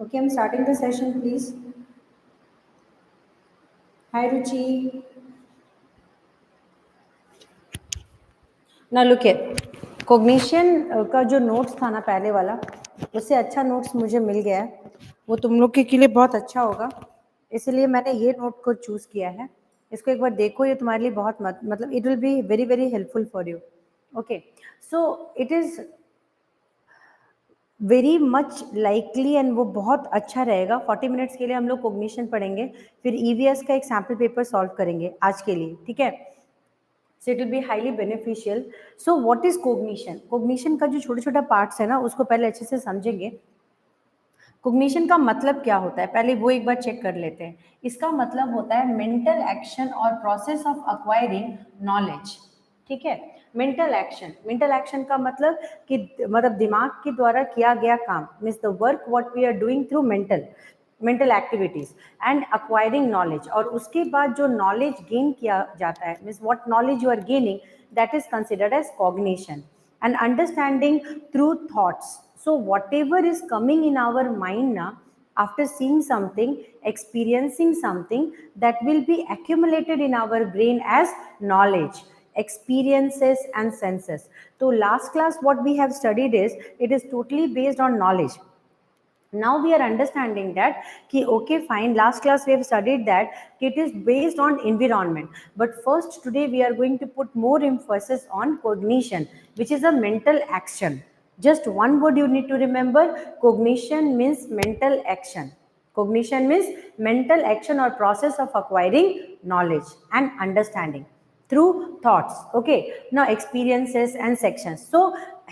Okay, I'm starting the session, please. Hi, Ruchi. ना look at cognition का जो notes था ना पहले वाला, उससे अच्छा नोट्स मुझे मिल गया है। वो तुम लोग के लिए बहुत अच्छा होगा, इसलिए मैंने ये नोट को चूज़ किया है। इसको एक बार देखो, ये तुम्हारे लिए बहुत मतलब it will be very very helpful for you. Okay, so it is very much likely and वो बहुत अच्छा रहेगा। 40 मिनट्स के लिए हम लोग कॉग्निशन पढ़ेंगे, फिर ईवीएस का एक सैम्पल पेपर सॉल्व करेंगे आज के लिए, ठीक है। So it will be highly beneficial. So what is cognition? Cognition का जो छोटा छोटा पार्ट्स है ना, उसको पहले अच्छे से समझेंगे। कॉग्निशन का मतलब क्या होता है, पहले वो एक बार चेक कर लेते हैं। इसका मतलब होता है मेंटल एक्शन और प्रोसेस ऑफ अक्वायरिंग नॉलेज, ठीक है। मेंटल एक्शन का मतलब कि दिमाग के द्वारा किया गया काम, means the work what we are doing through mental activities and acquiring knowledge. और उसके बाद जो नॉलेज गेन किया जाता है, means what knowledge you are gaining, that is considered as cognition and understanding through thoughts. So whatever is coming in our mind now, after seeing something, experiencing something, that will be accumulated in our brain as knowledge, experiences and senses. So last class what we have studied is, it is totally based on knowledge. Now we are understanding that ki okay fine, last class we have studied that it is based on environment, but first today we are going to put more emphasis on cognition, which is a mental action. Just one word you need to remember: cognition means mental action. Cognition means mental action or process of acquiring knowledge and understanding through thoughts. Okay, now experiences and sections. So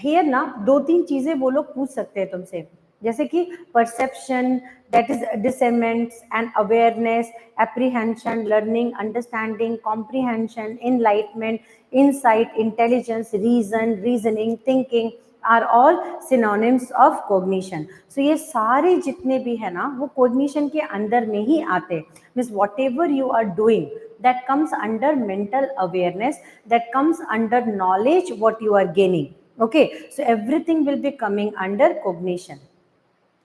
here ना दो तीन चीजें वो लोग पूछ सकते हैं तुमसे, जैसे कि perception, that is discernment and awareness, apprehension, learning, understanding, comprehension, enlightenment, insight, intelligence, reasoning, thinking are all synonyms of cognition. So ये सारे जितने भी है ना, वो कॉग्निशन के अंदर में ही आते। Means whatever you are doing, that comes under mental awareness, that comes under knowledge what you are gaining. Okay, so everything will be coming under cognition.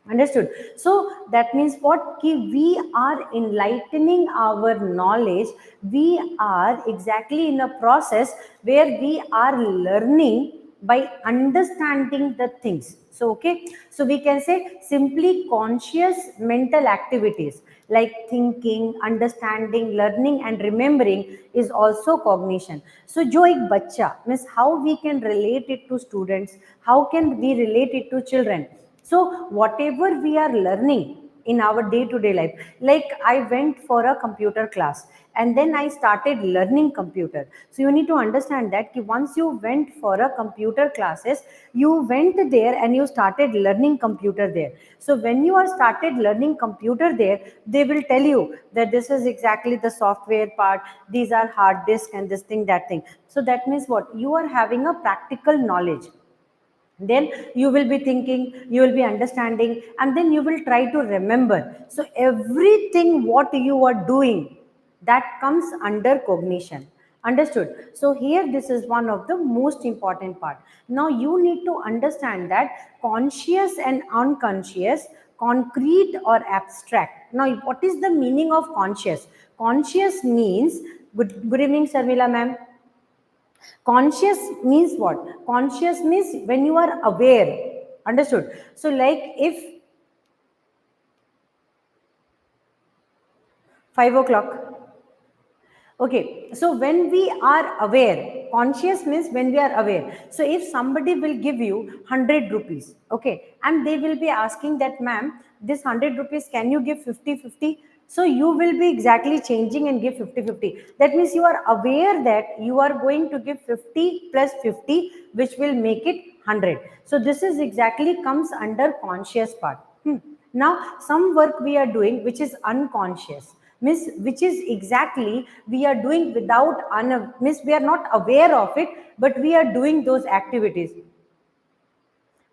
Understood? So that means what, ki we are enlightening our knowledge, we are exactly in a process where we are learning by understanding the things. So okay, so we can say simply conscious mental activities like thinking, understanding, learning and remembering is also cognition. So jo ek bachcha, means how we can relate it to students, how can we relate it to children. So whatever we are learning in our day to day life, like I went for a computer class and then I started learning computer. So you need to understand that once you went for a computer classes, you went there and you started learning computer there. So when you are started learning computer there, they will tell you that this is exactly the software part, these are hard disk and this thing, that thing. So that means what, you are having a practical knowledge, then you will be thinking, you will be understanding, and then you will try to remember. So everything what you are doing, that comes under cognition. Understood? So here this is one of the most important part. Now you need to understand that conscious and unconscious, concrete or abstract. Now what is the meaning of conscious? Conscious means, good evening Sarmila ma'am. Conscious means what? Conscious means when you are aware. Understood? So like if 5 o'clock, okay, so when we are aware, conscious means when we are aware. So if somebody will give you 100 rupees, okay, and they will be asking that ma'am, this 100 rupees can you give 50-50? So you will be exactly changing and give 50-50. That means you are aware that you are going to give 50 plus 50, which will make it 100. So this is exactly comes under conscious part. Now some work we are doing which is unconscious, means which is exactly we are doing without means we are not aware of it, but we are doing those activities.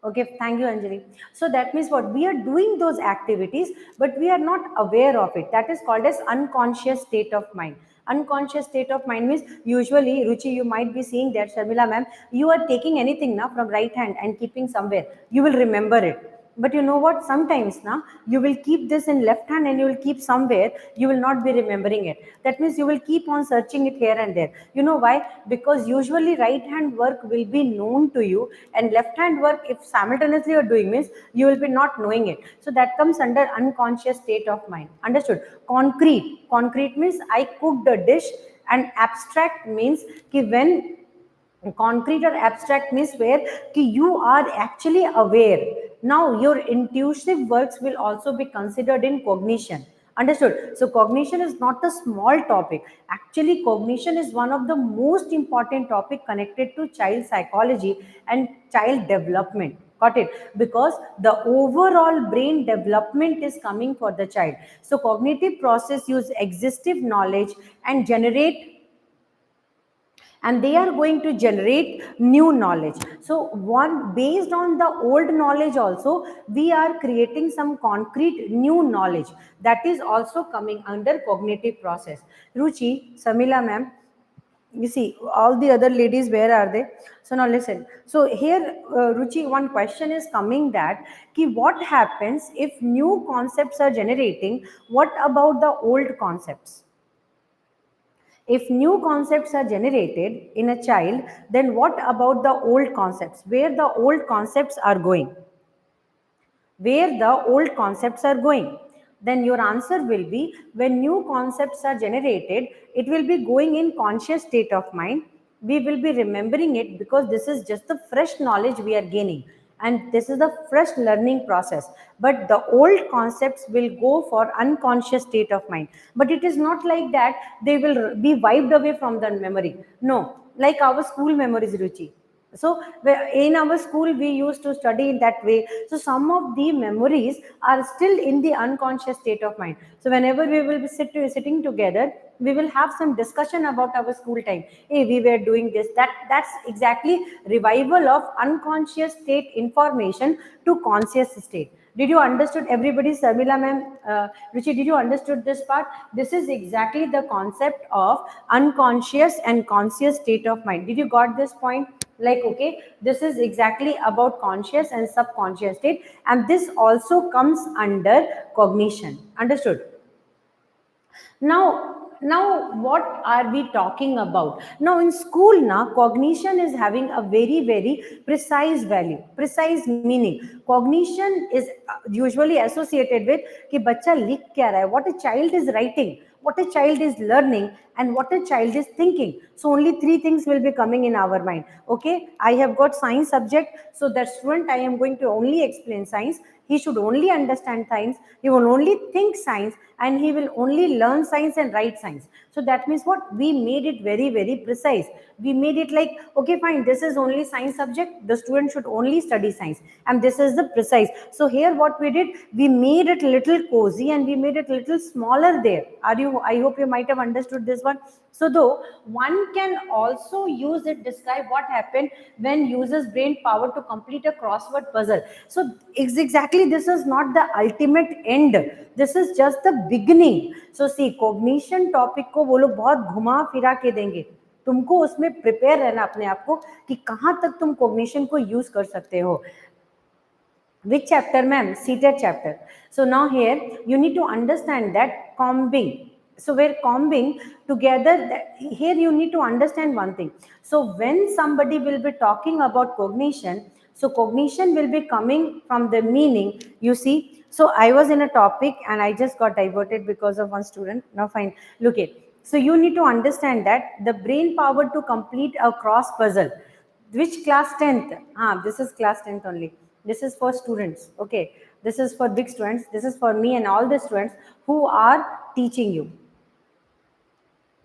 Okay, thank you, Anjali. So that means what? We are doing those activities, but we are not aware of it. That is called as unconscious state of mind. Unconscious state of mind means usually, Ruchi, you might be seeing that, Sharmila ma'am, you are taking anything now from right hand and keeping somewhere. You will remember it. But you know what? Sometimes now you will keep this in left hand and you will keep somewhere, you will not be remembering it. That means you will keep on searching it here and there. You know why? Because usually right hand work will be known to you, and left hand work, if simultaneously you're doing, means you will be not knowing it. So that comes under unconscious state of mind. Understood? Concrete means I cooked a dish, and abstract means ki when concrete or abstract means where ki you are actually aware. Now your intuitive works will also be considered in cognition. Understood? So cognition is not a small topic. Actually, cognition is one of the most important topic connected to child psychology and child development. Got it? Because the overall brain development is coming for the child. So cognitive process use existing knowledge and generate, and they are going to generate new knowledge. So one, based on the old knowledge also, we are creating some concrete new knowledge that is also coming under cognitive process. Ruchi, Samila ma'am, you see all the other ladies, where are they? So now listen. So here, Ruchi, one question is coming that ki what happens if new concepts are generating, what about the old concepts? If new concepts are generated in a child, then what about the old concepts? Where the old concepts are going? Where the old concepts are going? Then your answer will be, when new concepts are generated, it will be going in conscious state of mind. We will be remembering it because this is just the fresh knowledge we are gaining, and this is the fresh learning process. But the old concepts will go for unconscious state of mind. But it is not like that they will be wiped away from the memory. No, like our school memories, Ruchi. So in our school we used to study in that way. So some of the memories are still in the unconscious state of mind. So whenever we will be sitting together, we will have some discussion about our school time. Hey, we were doing this. That's exactly revival of unconscious state information to conscious state. Did you understood, everybody? Sarmila ma'am, Ruchi, did you understood this part? This is exactly the concept of unconscious and conscious state of mind. Did you got this point? Like, okay, this is exactly about conscious and subconscious state, and this also comes under cognition. Understood? Now what are we talking about? Now in school now, cognition is having a very precise value, precise meaning. Cognition is usually associated with कि बच्चा लिख क्या रहा है, what a child is writing, what a child is learning, and what a child is thinking. So only three things will be coming in our mind. Okay, I have got science subject, so that student, I am going to only explain science. He should only understand science, he will only think science, and he will only learn science and write science. So that means what? We made it very precise. We made it like, okay, fine, this is only science subject, the student should only study science, and this is the precise. So here what we did, we made it little cozy and we made it little smaller there. Are you, I hope you might have understood this one. So though one can also use it, describe what happened when uses brain power to complete a crossword puzzle. So exactly, this is not the ultimate end, this is just the beginning. So see, cognition topic को वो लोग बहुत घुमा फिरा के देंगे, तुमको उसमें प्रिपेयर रहना अपने आप को कि कहां तक तुम cognition को यूज कर सकते हो. Which chapter, ma'am? CTET chapter. So now here you need to understand that combing. So we're combing together. Here you need to understand one thing. So when somebody will be talking about cognition, so cognition will be coming from the meaning. You see. So I was in a topic and I just got diverted because of one student. Now fine. Look it. So you need to understand that the brain power to complete a cross puzzle. Which class 10th? This is class 10th only. This is for students. Okay. This is for big students. This is for me and all the students who are teaching you.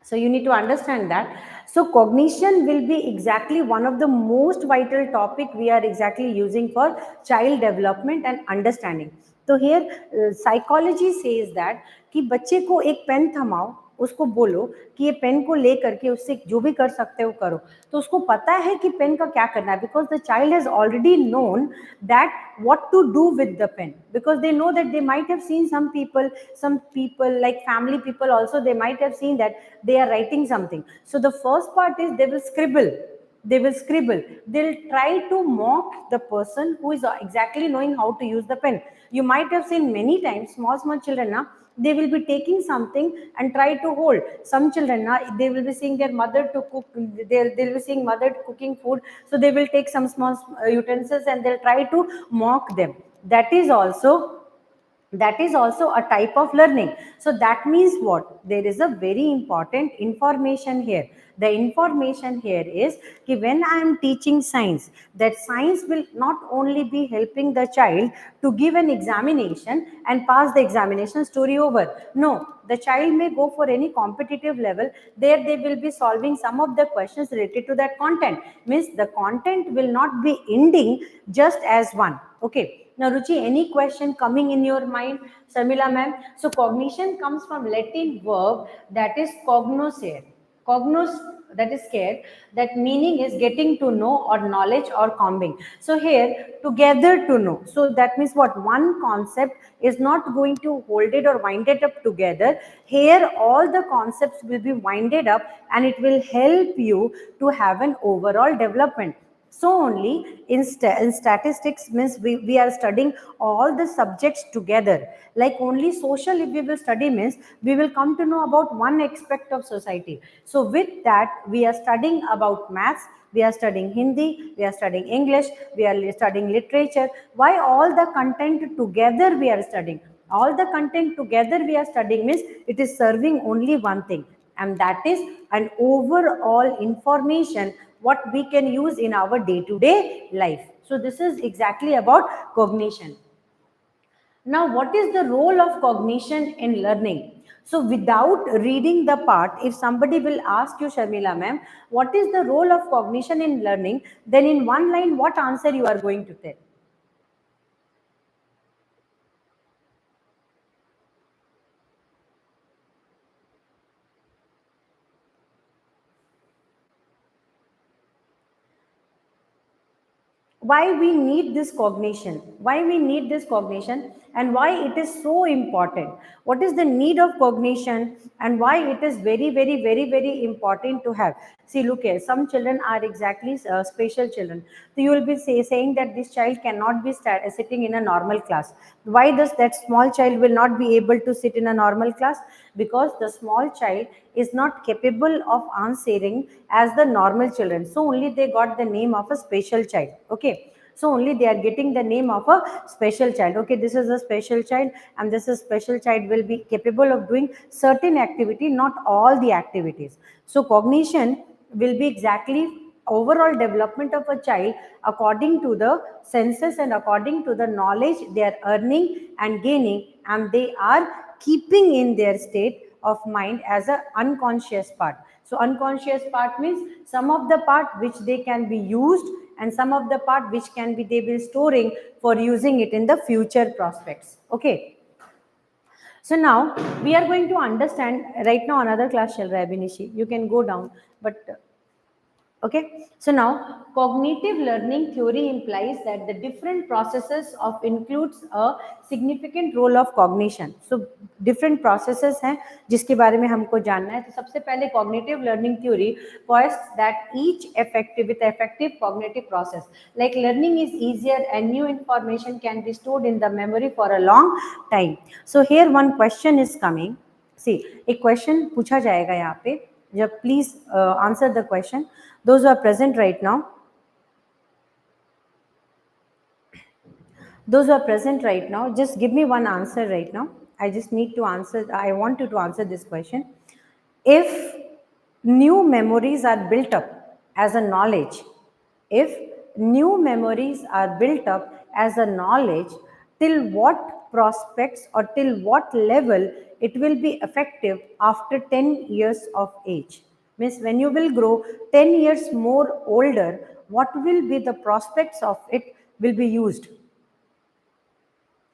So you need to understand that. So cognition will be exactly one of the most vital topic we are exactly using for child development and understanding. So here psychology says that कि बच्चे को एक pen थमाओ, उसको बोलो कि ये pen को ले करके उससे जो भी कर सकते हो करो, तो उसको पता है कि पेन का क्या करना है, because the child has already known that what to do with the pen, because they know that they might have seen some people like family people also, they might have seen that they are writing something. So the first part is they will scribble, they'll try to mock the person who is exactly knowing how to use the pen. You might have seen many times small children now, they will be taking something and try to hold. Some children now, they will be seeing their mother to cook, they'll be seeing mother cooking food, so they will take some small utensils and they'll try to mock them. That is also a type of learning. So that means what, there is a very important information here. The information here is कि when I am teaching science, that science will not only be helping the child to give an examination and pass the examination, story over. No, the child may go for any competitive level, there they will be solving some of the questions related to that content, means the content will not be ending just as one. Okay, now, Ruchi, any question coming in your mind? Sharmila ma'am. So, cognition comes from Latin verb that is cognoscere. Cognos, that is care. That meaning is getting to know or knowledge or combing. So, here, together to know. So, that means what? One concept is not going to hold it or wind it up together. Here, all the concepts will be winded up and it will help you to have an overall development. So only in statistics means we are studying all the subjects together. Like only social, if we will study means we will come to know about one aspect of society. So with that, we are studying about maths, we are studying Hindi, we are studying English, we are studying literature. Why all the content together we are studying? All the content together we are studying means it is serving only one thing, and that is an overall information what we can use in our day-to-day life. So this is exactly about cognition. Now, what is the role of cognition in learning? So without reading the part, if somebody will ask you, Sharmila ma'am, what is the role of cognition in learning, then in one line, what answer you are going to tell? Why we need this cognition, and why it is so important, what is the need of cognition and why it is very important to have. See, look here, some children are exactly special children, so you will be saying that this child cannot be sitting in a normal class. Why does that small child will not be able to sit in a normal class? Because the small child is not capable of answering as the normal children, so only they got the name of a special child. Okay, so only they are getting the name of a special child. Okay, this is a special child, and this is special child will be capable of doing certain activity, not all the activities. So cognition will be exactly overall development of a child according to the senses and according to the knowledge they are earning and gaining, and they are keeping in their state of mind as a unconscious part. So unconscious part means some of the part which they can be used and some of the part which can be they will storing for using it in the future prospects. Okay, so now we are going to understand right now another class shall Binishi, you can go down, but okay, so now cognitive learning theory implies that the different processes of includes a significant role of cognition. So different processes हैं जिसके बारे में हमको जानना है. तो सबसे पहले cognitive learning theory points that each effective cognitive process, like learning is easier and new information can be stored in the memory for a long time. So here one question is coming. See, एक question पूछा जाएगा यहाँ पे. जब please answer the question. Those who are present right now, just give me one answer right now. I just need to answer, I want you to answer this question. If new memories are built up as a knowledge, if new memories are built up as a knowledge, till what prospects or till what level it will be effective after 10 years of age? Means when you will grow 10 years more older, what will be the prospects of it will be used?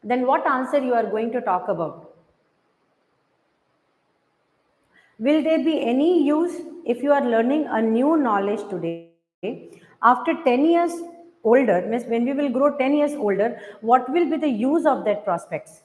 Then what answer you are going to talk about? Will there be any use if you are learning a new knowledge today? After 10 years older, means when we will grow 10 years older, what will be the use of that prospects?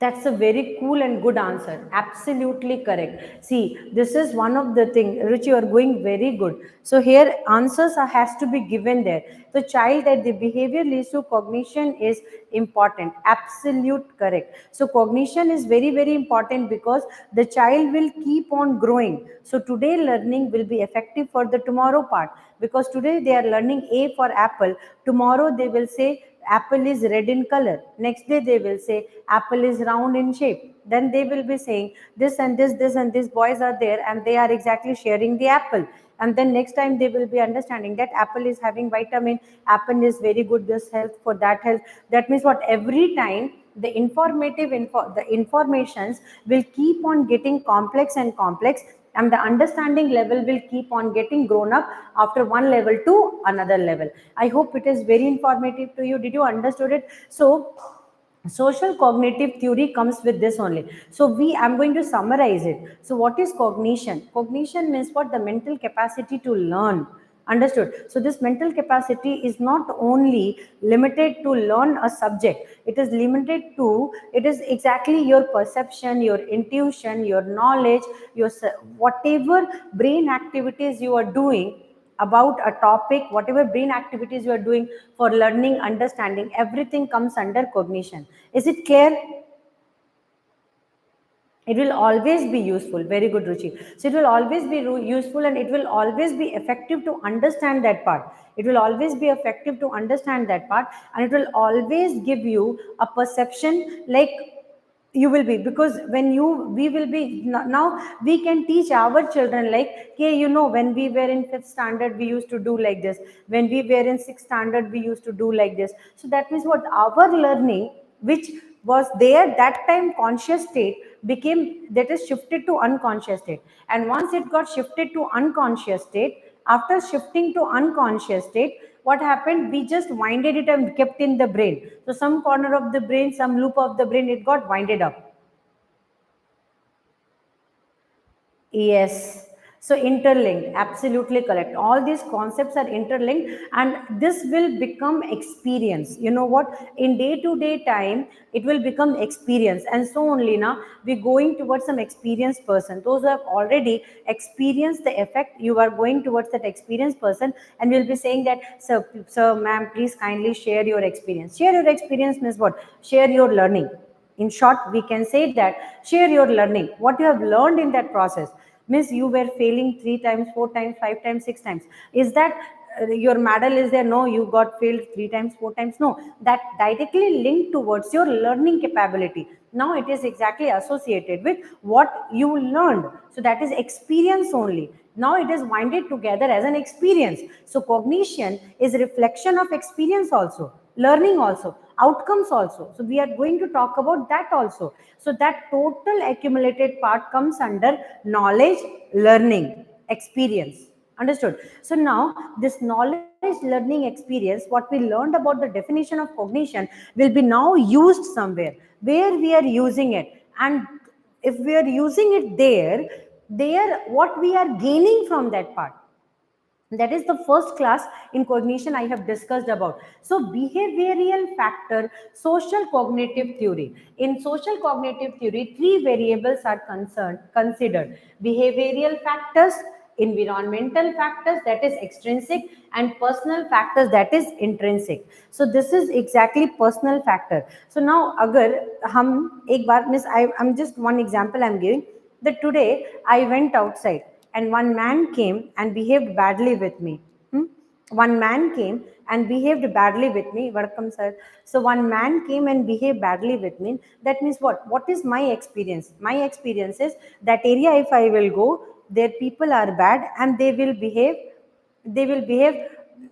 That's a very cool and good answer. Absolutely correct. See, this is one of the thing, Rich, you are going very good. So here answers has to be given there. The child that the behavior leads to cognition is important. Absolute correct. So cognition is very, very important because the child will keep on growing. So today learning will be effective for the tomorrow part, because today they are learning A for apple. Tomorrow they will say apple is red in color. Next day they will say apple is round in shape. Then they will be saying this and this and this boys are there and they are exactly sharing the apple. And then next time they will be understanding that apple is having vitamin, apple is very good this health for that health. That means what, every time the the informations will keep on getting complex and complex, and the understanding level will keep on getting grown up after one level to another level. I hope it is very informative to you. Did you understood it? So social cognitive theory comes with this only. So I'm going to summarize it. So what is cognition? Cognition means what? The mental capacity to learn. Understood? So this mental capacity is not only limited to learn a subject, it is exactly your perception, your intuition, your knowledge, your whatever brain activities you are doing about a topic, whatever brain activities you are doing for learning, understanding, everything comes under cognition. Is it clear? It will always be useful. Very good, Ruchi. So it will always be useful, and it will always be effective to understand that part. It will always be effective to understand that part, and it will always give you a perception like you will be, because when you we will be now we can teach our children like, okay, you know, when we were in 5th standard we used to do like this, when we were in 6th standard we used to do like this. So that means what, our learning which was there that time conscious state became, that is shifted to unconscious state. And once it got shifted to unconscious state, after shifting to unconscious state, what happened, we just winded it and kept in the brain. So some corner of the brain, some loop of the brain, it got winded up. Yes. So interlinked, absolutely correct. All these concepts are interlinked, and this will become experience. You know what? In day-to-day time, it will become experience. And so only now we're going towards some experienced person. Those who have already experienced the effect, you are going towards that experienced person, and we'll be saying that, sir, ma'am, please kindly share your experience. Share your experience means what? Share your learning. In short, we can say that share your learning, what you have learned in that process. Means you were failing 3 times, 4 times, 5 times, 6 times. Is that your medal is there? No, you got failed 3 times, 4 times. No, that directly linked towards your learning capability. Now it is exactly associated with what you learned. So that is experience only. Now it is winded together as an experience. So cognition is a reflection of experience also, learning also, outcomes also. So we are going to talk about that also. So that total accumulated part comes under knowledge, learning, experience. Understood? So now this knowledge, learning, experience, what we learned about the definition of cognition will be now used somewhere where we are using it. And if we are using it there, what we are gaining from that part, that is the first class in cognition I have discussed about. So behavioral factor, social cognitive theory. In social cognitive theory, three variables are considered: behavioral factors, environmental factors, that is extrinsic, and personal factors, that is intrinsic. So this is exactly personal factor. So now agar hum ek baar, miss, I'm just one example I'm giving, that today I went outside and one man came and behaved badly with me. Hmm? One man came and behaved badly with me. Welcome, sir. So one man came and behaved badly with me. That means what? What is my experience? My experience is that area, if I will go, their people are bad and they will behave,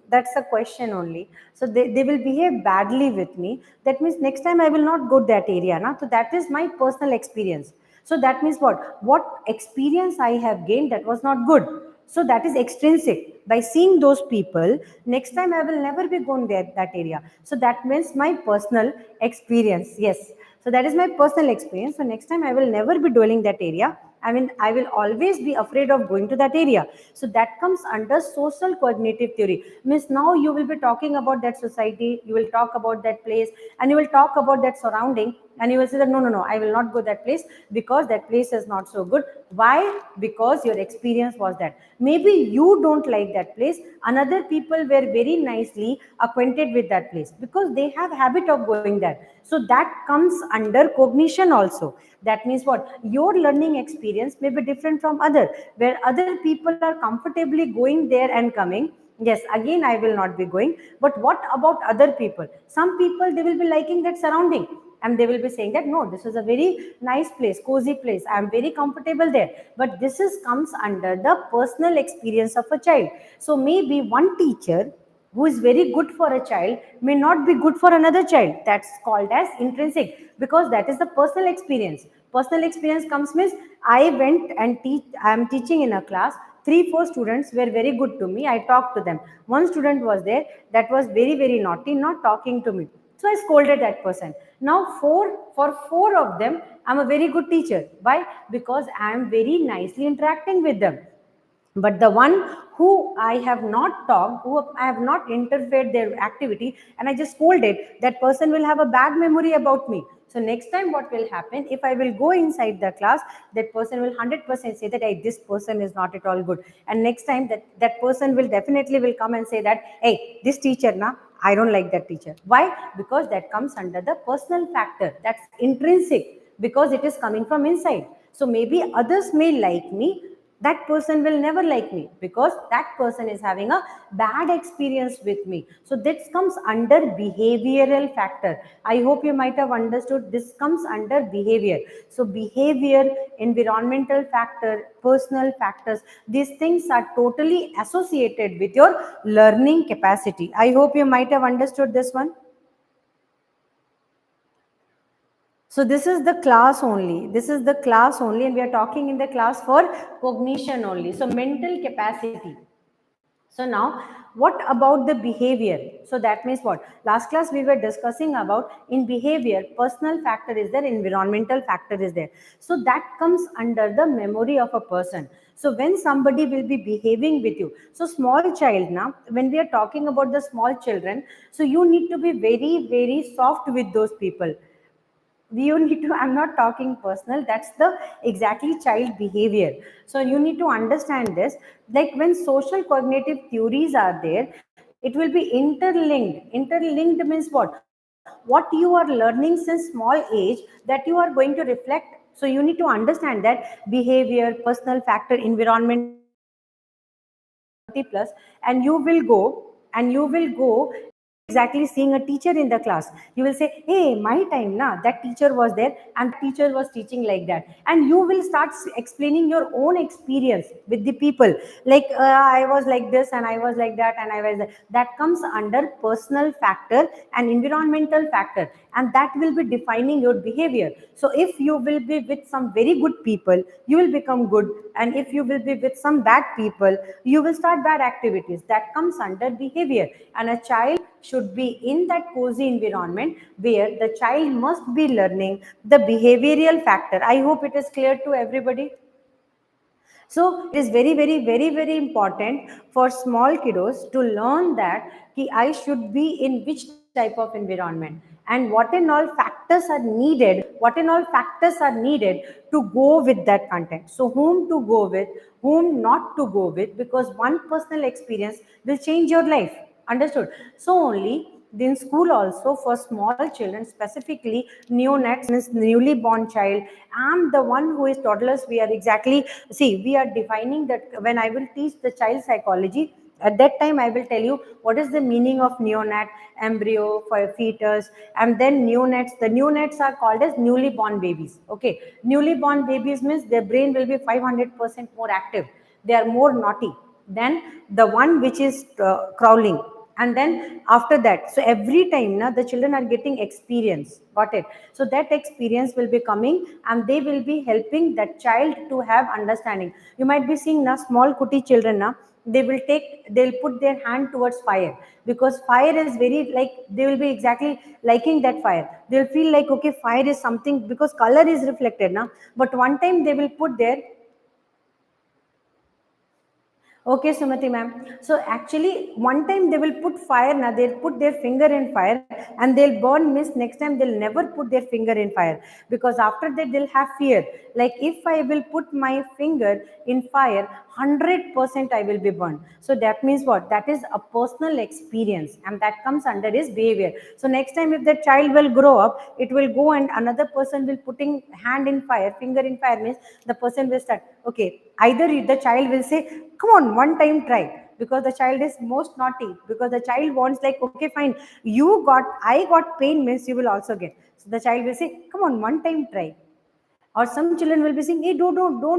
that's the question only. So they will behave badly with me. That means next time I will not go that area. Na? So that is my personal experience. So that means what experience I have gained, that was not good. So that is extrinsic. By seeing those people, next time I will never be going there, that area. So that means my personal experience. Yes. So that is my personal experience. So next time I will never be dwelling that area. I mean, I will always be afraid of going to that area. So that comes under social cognitive theory. Means now you will be talking about that society, you will talk about that place, and you will talk about that surrounding, and you will say that no, I will not go that place because that place is not so good. Why? Because your experience was that. Maybe you don't like that place. Another people were very nicely acquainted with that place because they have habit of going there. So that comes under cognition also. That means what? Your learning experience may be different from other, where other people are comfortably going there and coming. Yes, again I will not be going. But what about other people? Some people, they will be liking that surrounding, and they will be saying that no, this is a very nice place, cozy place, I am very comfortable there. But this is comes under the personal experience of a child. So maybe one teacher who is very good for a child may not be good for another child. That's called as intrinsic, because that is the personal experience. Personal experience comes means I went and I am teaching in a class. 3 4 students were very good to me. I talked to them. One student was there that was very naughty, not talking to me. So I scolded that person. Now for 4 of them, I'm a very good teacher. Why? Because I am very nicely interacting with them. But the one who I have not talked, who I have not interfered their activity, and I just scolded, that person will have a bad memory about me. So next time what will happen, if I will go inside the class, that person will 100% say that hey, this person is not at all good. And next time that person will definitely will come and say that, hey, this teacher, na, I don't like that teacher. Why? Because that comes under the personal factor. That's intrinsic, because it is coming from inside. So maybe others may like me, that person will never like me because that person is having a bad experience with me. So this comes under behavioral factor. I hope you might have understood this comes under behavior. So behavior, environmental factor, personal factors, these things are totally associated with your learning capacity. I hope you might have understood this one. So this is the class only. This is the class only, and we are talking in the class for cognition only. So mental capacity. So now, what about the behavior? So that means what? Last class we were discussing about in behavior, personal factor is there, environmental factor is there. So that comes under the memory of a person. So when somebody will be behaving with you, so small child now, when we are talking about the small children, so you need to be very soft with those people. You need to, I'm not talking personal, that's the exactly child behavior. So you need to understand this. Like when social cognitive theories are there, it will be interlinked means what you are learning since small age, that you are going to reflect. So you need to understand that behavior, personal factor, environmental factor, and you will go, and you will go exactly seeing a teacher in the class. You will say, hey, my time na, that teacher was there and that teacher was teaching like that, and you will start explaining your own experience with the people, like I was like this and I was like that and I was that comes under personal factor and environmental factor, and that will be defining your behavior. So if you will be with some very good people, you will become good, and if you will be with some bad people, you will start bad activities. That comes under behavior, and a child should be in that cozy environment where the child must be learning the behavioral factor. I hope it is clear to everybody. So it is very important for small kiddos to learn that I should be in which type of environment, and what and all factors are needed, to go with that content. So whom to go with, whom not to go with, because one personal experience will change your life. Understood? So only in school also for small children, specifically neonates means newly born child. I'm the one who is toddlers. We are exactly, see, we are defining that. When I will teach the child psychology, at that time I will tell you what is the meaning of neonat, embryo, for fetus, and then neonates. The neonates are called as newly born babies. Okay, newly born babies means their brain will be 500% more active. They are more naughty than the one which is crawling. and then after that, so every time now the children are getting experience, got it? So that experience will be coming and they will be helping that child to have understanding. You might be seeing now small kuti children now, they'll put their hand towards fire, because fire is very like, they will be exactly liking that fire. They'll feel like, okay, fire is something, because color is reflected now, but one time they will put their. Okay, Sumati ma'am. So actually, one time they will put fire, now they'll put their finger in fire and they'll burn miss. Next time they'll never put their finger in fire, because after that they'll have fear. Like, if I will put my finger in fire, 100% I will be burned. So that means what? That is a personal experience and that comes under his behavior. So next time if the child will grow up, it will go and another person will putting hand in fire, finger in fire means the person will start, okay, either the child will say, come on, one time try, because the child is most naughty, because the child wants like, okay fine, I got pain means you will also get. So the child will say, come on, one time try. Or some children will be saying, hey, don't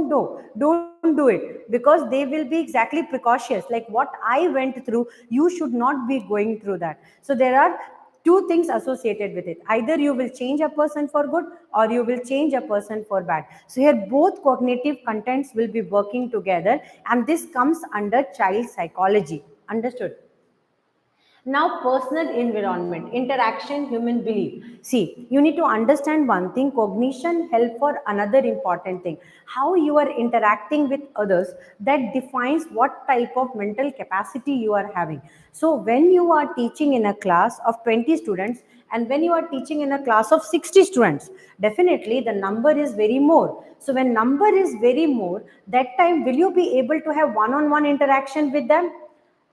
do it, because they will be exactly precautious, like what I went through, you should not be going through that. So there are two things associated with it: either you will change a person for good or you will change a person for bad. So here both cognitive contents will be working together, and this comes under child psychology. Understood? Now, personal environment, interaction, human belief. See, you need to understand one thing: cognition help for another important thing. How you are interacting with others, that defines what type of mental capacity you are having. So, when you are teaching in a class of 20 students and when you are teaching in a class of 60 students, definitely the number is very more. So, when number is very more, that time will you be able to have one-on-one interaction with them?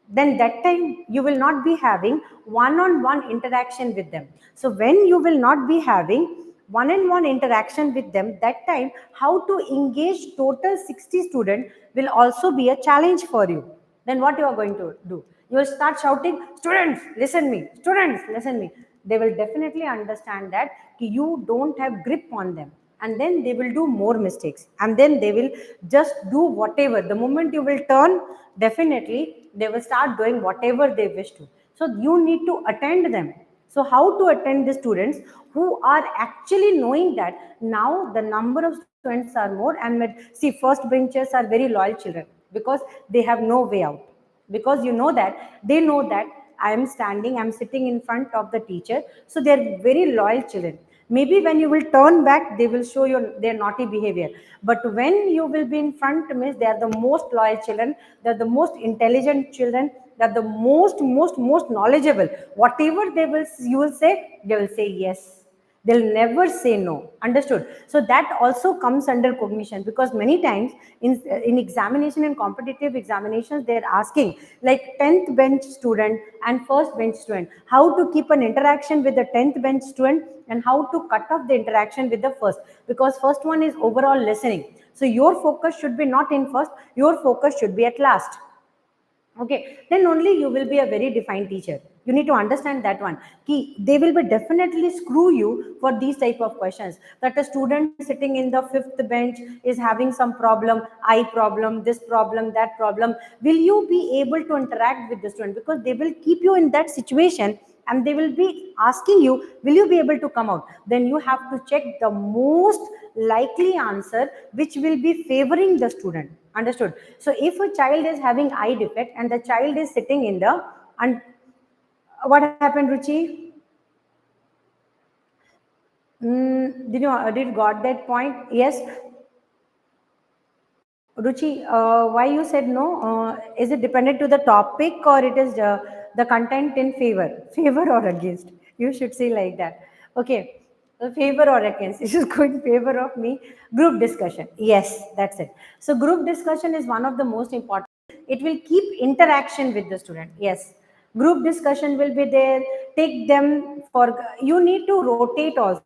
Then that time you will not be having one-on-one interaction with them. So when you will not be having one-on-one interaction with them, that time how to engage total 60 students will also be a challenge for you. Then what you are going to do? You will start shouting, students listen me, students listen me. They will definitely understand that you don't have grip on them, and then they will do more mistakes, and then they will just do whatever. The moment you will turn, definitely they will start doing whatever they wish to. So you need to attend them. So how to attend the students who are actually knowing that now the number of students are more, and see, first benchers are very loyal children, because they have no way out, because you know that they know that I'm sitting in front of the teacher. So they're very loyal children. Maybe when you will turn back, they will show you their naughty behavior, but when you will be in front, means they are the most loyal children, they are the most intelligent children, they are the most knowledgeable. Whatever they will, you will say, they will say yes. They'll never say no. Understood? So that also comes under cognition, because many times in examination and competitive examinations, they're asking like 10th bench student and first bench student, how to keep an interaction with the 10th bench student and how to cut off the interaction with the first, because first one is overall listening. So your focus should be not in first, your focus should be at last. Okay, then only you will be a very defined teacher. You need to understand that one key. They will be definitely screw you for these type of questions, that a student sitting in the fifth bench is having some problem, eye problem, this problem, that problem. Will you be able to interact with the student? Because they will keep you in that situation and they will be asking you, will you be able to come out? Then you have to check the most likely answer which will be favoring the student. Understood? So if a child is having eye defect and the child is sitting in the, and what happened, Ruchi? Did you got that point? Yes. Ruchi, why you said no? Is it dependent to the topic, or it is the content in favor? Favor or against? You should say like that. Okay. Favor or against? This is going in favor of me. Group discussion. Yes, that's it. So group discussion is one of the most important. It will keep interaction with the student. Yes. Group discussion will be there. Take them for, you need to rotate also.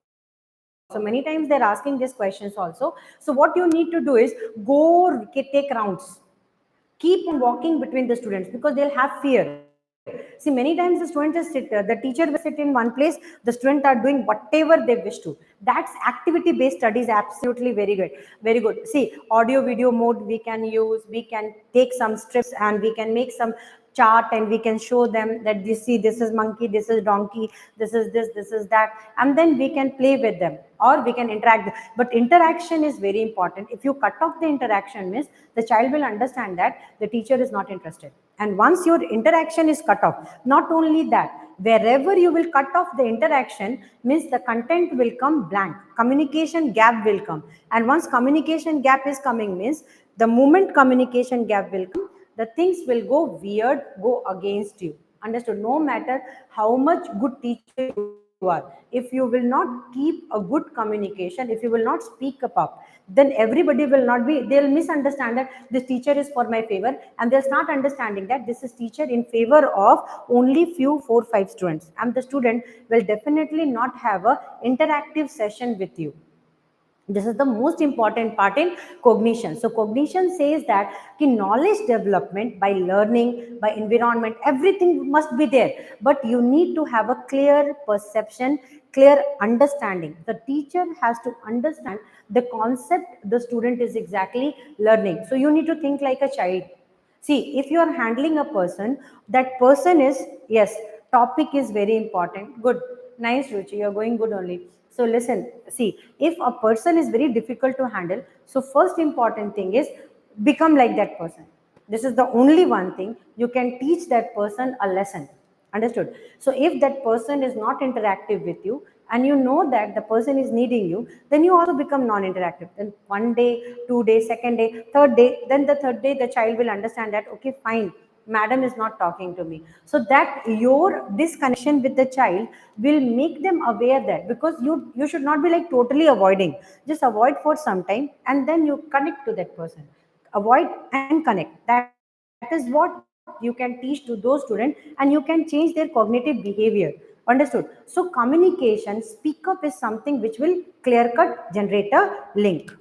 So many times they're asking these questions also. So what you need to do is go take rounds. Keep on walking between the students, because they'll have fear. See, many times the student just sit, the teacher will sit in one place, the students are doing whatever they wish to. That's activity-based studies, absolutely very good. Very good. See, audio video mode we can use, we can take some strips and we can make some chart and we can show them that this is monkey, this is donkey, this is this is that, and then we can play with them or we can interact. But interaction is very important. If you cut off the interaction, means the child will understand that the teacher is not interested. And once your interaction is cut off, not only that, wherever you will cut off the interaction, means the content will come blank, communication gap will come. And once communication gap is coming, means the moment communication gap will come, the things will go weird, go against you. Understood? No matter how much good teacher you are, if you will not keep a good communication, if you will not speak up, then everybody will not be, they'll misunderstand that this teacher is for my favor, and they'll start understanding that this is teacher in favor of only few 4-5 students, and the student will definitely not have a interactive session with you. This is the most important part in cognition. So cognition says that knowledge development by learning, by environment, everything must be there, but you need to have a clear perception, clear understanding. The teacher has to understand the concept the student is exactly learning. So you need to think like a child. See, if you are handling a person, that person is, yes, topic is very important. Good. Nice, Ruchi. You're going good only. So listen, see, if a person is very difficult to handle, so first important thing is become like that person. This is the only one thing you can teach that person a lesson. Understood? So if that person is not interactive with you, and you know that the person is needing you, then you also become non-interactive. Then one day, 2 days, second day, third day, then the third day, the child will understand that, okay, fine, madam is not talking to me. So that your disconnection with the child will make them aware that, because you should not be like totally avoiding, just avoid for some time and then you connect to that person. Avoid and connect, that is what you can teach to those students, and you can change their cognitive behavior. Understood? So communication, speak up is something which will clear cut generate a link.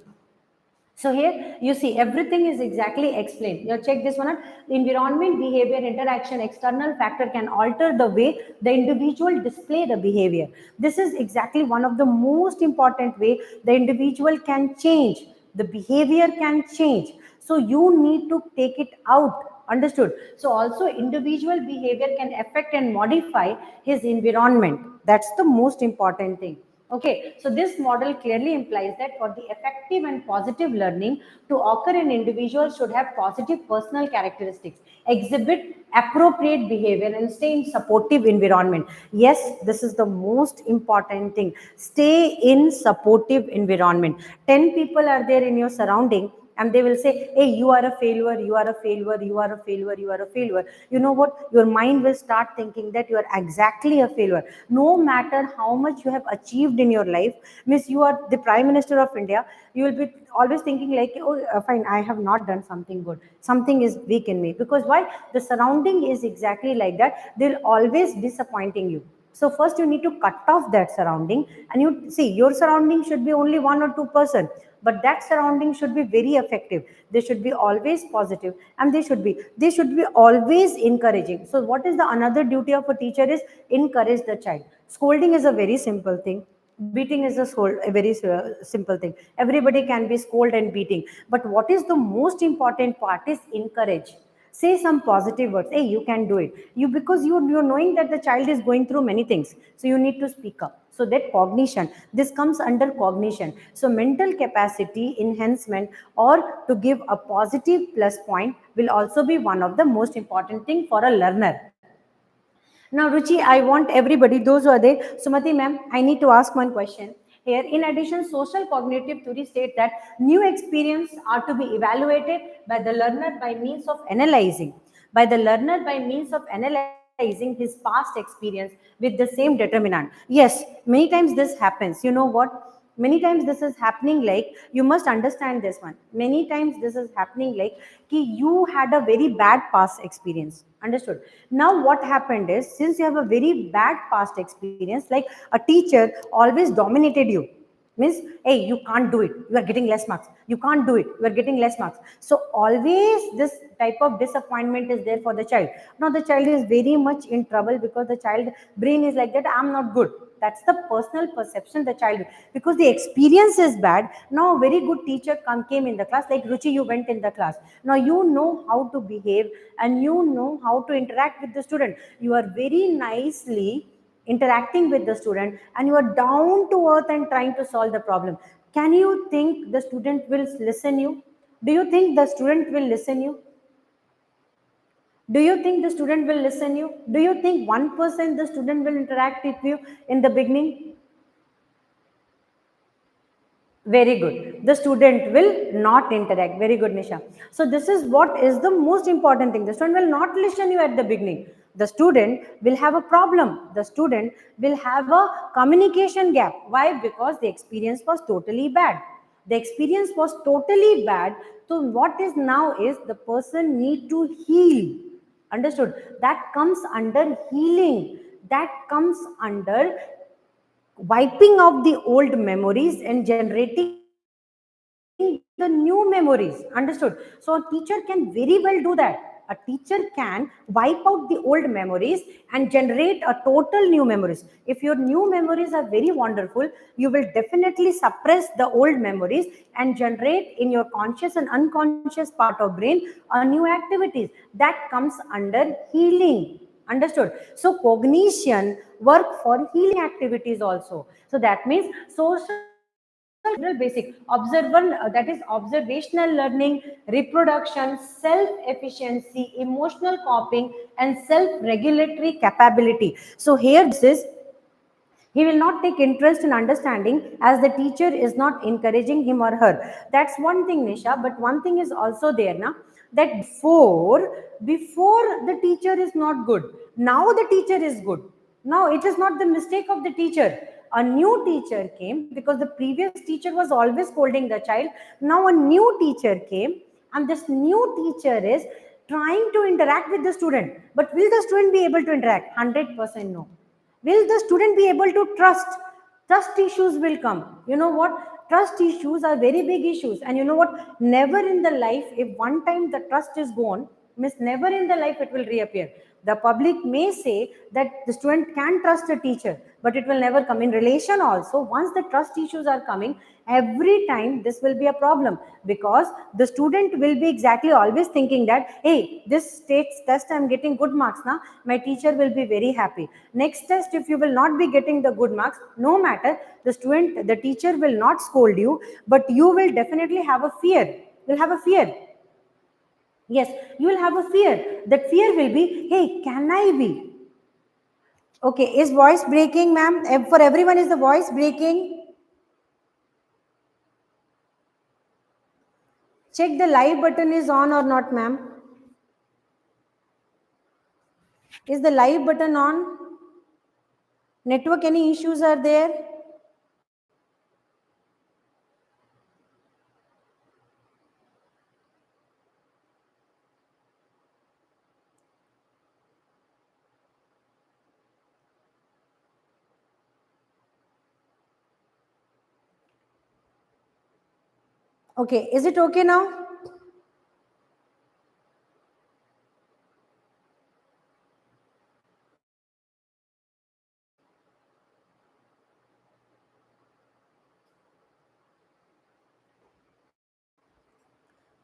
So here you see everything is exactly explained. You check this one out. Environment, behavior, interaction, external factor can alter the way the individual display the behavior. This is exactly one of the most important way the individual can change. The behavior can change. So you need to take it out. Understood? So also individual behavior can affect and modify his environment. That's the most important thing. Okay, so this model clearly implies that for the effective and positive learning to occur, an individual should have positive personal characteristics, exhibit appropriate behavior, and stay in supportive environment. Yes, this is the most important thing. Stay in supportive environment. 10 people are there in your surrounding, and they will say, hey, you are a failure, you are a failure, you are a failure, you are a failure. You know what? Your mind will start thinking that you are exactly a failure. No matter how much you have achieved in your life, means you are the Prime Minister of India, you will be always thinking like, oh, fine, I have not done something good. Something is weak in me. Because why? The surrounding is exactly like that. They'll always disappointing you. So first you need to cut off that surrounding, and you see your surrounding should be only 1 or 2%, but that surrounding should be very effective. They should be always positive, and they should be always encouraging. So what is the another duty of a teacher is encourage the child. Scolding is a very simple thing. Beating is a very simple thing. Everybody can be scolded and beating, but what is the most important part is encourage. Say some positive words. Hey, you can do it. Because you're knowing that the child is going through many things, so you need to speak up. So that cognition, this comes under cognition. So mental capacity enhancement, or to give a positive plus point, will also be one of the most important thing for a learner. Now, Ruchi, I want everybody, those who are there, Sumati ma'am, I need to ask one question here. In addition, social cognitive theory state that new experience are to be evaluated by the learner by means of analyzing, his past experience with the same determinant. Yes, many times this happens. You know what? Many times this is happening like, you must understand this one. Many times this is happening like ki you had a very bad past experience. Understood? Now what happened is, since you have a very bad past experience, like a teacher always dominated you, means, hey, you can't do it, you are getting less marks, you can't do it, you are getting less marks. So always this type of disappointment is there for the child. Now the child is very much in trouble, because the child brain is like that, I'm not good. That's the personal perception the child, because the experience is bad. Now a very good teacher came in the class, like Ruchi, you went in the class. Now you know how to behave and you know how to interact with the student. You are very nicely interacting with the student and you are down to earth and trying to solve the problem. Can you think the student will listen you? Do you think the student will listen you? Do you think the student will listen you? Do you think 1% the student will interact with you in the beginning? Very good. The student will not interact. Very good, Nisha. So this is what is the most important thing. The student will not listen you at the beginning. The student will have a problem. The student will have a communication gap. Why? Because the experience was totally bad. The experience was totally bad. So what is now is the person need to heal. Understood? That comes under healing. That comes under wiping out the old memories and generating the new memories. Understood? So a teacher can very well do that. A teacher can wipe out the old memories and generate a total new memories. If your new memories are very wonderful, you will definitely suppress the old memories and generate in your conscious and unconscious part of brain a new activities. That comes under healing. Understood? So cognition work for healing activities also. So that means social basic observer, that is observational learning, reproduction, self efficiency, emotional coping, and self regulatory capability. So here this is, he will not take interest in understanding as the teacher is not encouraging him or her. That's one thing, Nisha. But one thing is also there now, that before the teacher is not good, now the teacher is good. Now it is not the mistake of the teacher. A new teacher came because the previous teacher was always scolding the child. Now a new teacher came and this new teacher is trying to interact with the student. But will the student be able to interact? 100% no. Will the student be able to trust? Trust issues will come. You know what? Trust issues are very big issues. And you know what? Never in the life, if one time the trust is gone, means never in the life it will reappear. The public may say that the student can trust a teacher, but it will never come. In relation also, once the trust issues are coming, every time this will be a problem, because the student will be exactly always thinking that, hey, this states test I'm getting good marks now, my teacher will be very happy. Next test, if you will not be getting the good marks, no matter, the teacher will not scold you, but you will definitely have a fear. You'll have a fear. Yes, you will have a fear. That fear will be, hey, can I be? Okay, is voice breaking, ma'am? For everyone, is the voice breaking? Check the live button is on or not, ma'am. Is the live button on? Network, any issues are there? Okay, is it okay now?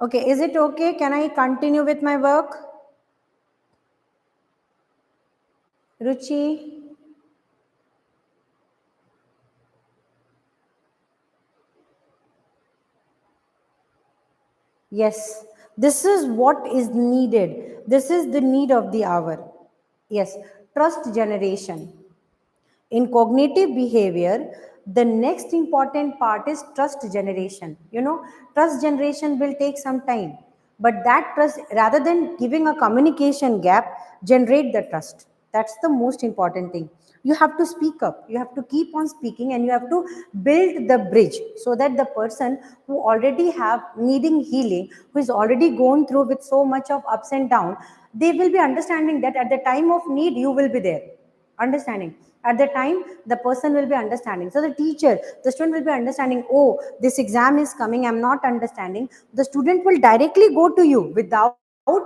Okay, is it okay? Can I continue with my work? Ruchi? Yes, this is what is needed. This is the need of the hour. Yes, trust generation. In cognitive behavior, the next important part is trust generation. You know, trust generation will take some time, but that trust, rather than giving a communication gap, generate the trust. That's the most important thing. You have to speak up, you have to keep on speaking, and you have to build the bridge so that the person who already have needing healing, who is already gone through with so much of ups and downs, they will be understanding that at the time of need you will be there. Understanding at the time, the person will be understanding. So the teacher, the student will be understanding, oh, this exam is coming, I'm not understanding. The student will directly go to you without